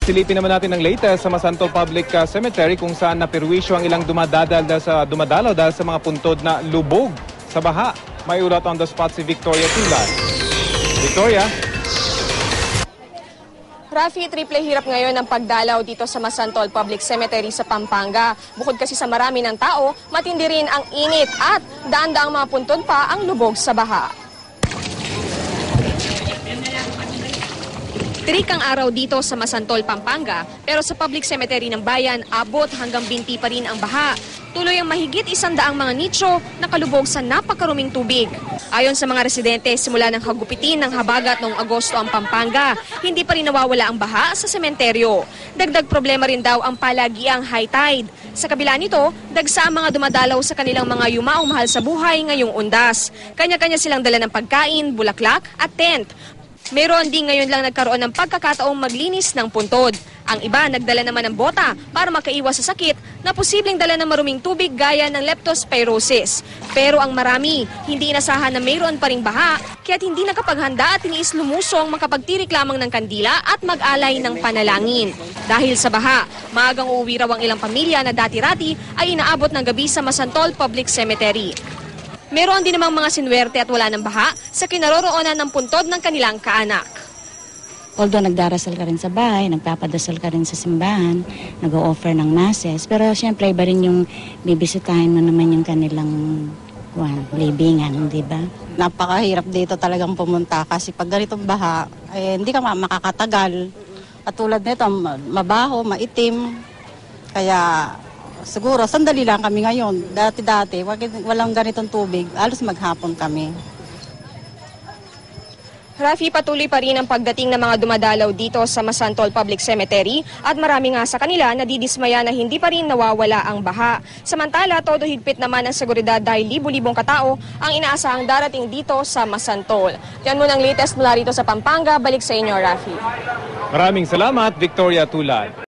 Silipin naman natin ang latest sa Masantol Public Cemetery kung saan napirwisyo ang ilang dumadalaw dahil sa mga puntod na lubog sa baha. May ulat on the spot si Victoria Tulad. Victoria? Rafi, triple hirap ngayon ang pagdalaw dito sa Masantol Public Cemetery sa Pampanga. Bukod kasi sa marami ng tao, matindi rin ang init at daan-daang mga puntod pa ang lubog sa baha. Tirik ang araw dito sa Masantol, Pampanga, pero sa public cemetery ng bayan, abot hanggang binti pa rin ang baha. Tuloy ang mahigit 100 mga nicho na kalubog sa napakaruming tubig. Ayon sa mga residente, simula ng hagupitin ng habagat noong Agosto ang Pampanga, hindi pa rin nawawala ang baha sa sementeryo. Dagdag problema rin daw ang palagiang high tide. Sa kabila nito, dagsa ang mga dumadalaw sa kanilang mga yumaong mahal sa buhay ngayong undas. Kanya-kanya silang dala ng pagkain, bulaklak at tent. Meron din ngayon lang nagkaroon ng pagkakataong maglinis ng puntod. Ang iba nagdala naman ng bota para makaiwas sa sakit na posibleng dala ng maruming tubig gaya ng leptospirosis. Pero ang marami, hindi inasahan na mayroon pa ring baha, kaya't hindi nakapaghanda at tiniis lumusong makapagtirik lamang ng kandila at mag-alay ng panalangin. Dahil sa baha, maagang uuwi raw ang ilang pamilya na dati-rati ay inaabot ng gabi sa Masantol Public Cemetery. Meron din namang mga sinwerte at wala ng baha sa kinaroroonan ng puntod ng kanilang kaanak. Although nagdarasal ka rin sa bahay, nagpapadasal ka rin sa simbahan, nag-o-offer ng masses, pero siyempre iba rin yung bibisitahin mo naman yung kanilang libingan, di ba? Napakahirap dito talagang pumunta kasi pag ganitong baha, hindi ka makakatagal. At tulad nito, mabaho, maitim, kaya siguro, sandali lang kami ngayon. Dati-dati, walang ganitong tubig. Alos maghapon kami. Rafi, patuloy pa rin ang pagdating ng mga dumadalaw dito sa Masantol Public Cemetery at marami nga sa kanila nadidismaya na hindi pa rin nawawala ang baha. Samantala, todo higpit naman ang seguridad dahil libu-libong katao ang inaasahang darating dito sa Masantol. Yan muna ang latest mula rito sa Pampanga. Balik sa inyo, Rafi. Maraming salamat, Victoria Tulad.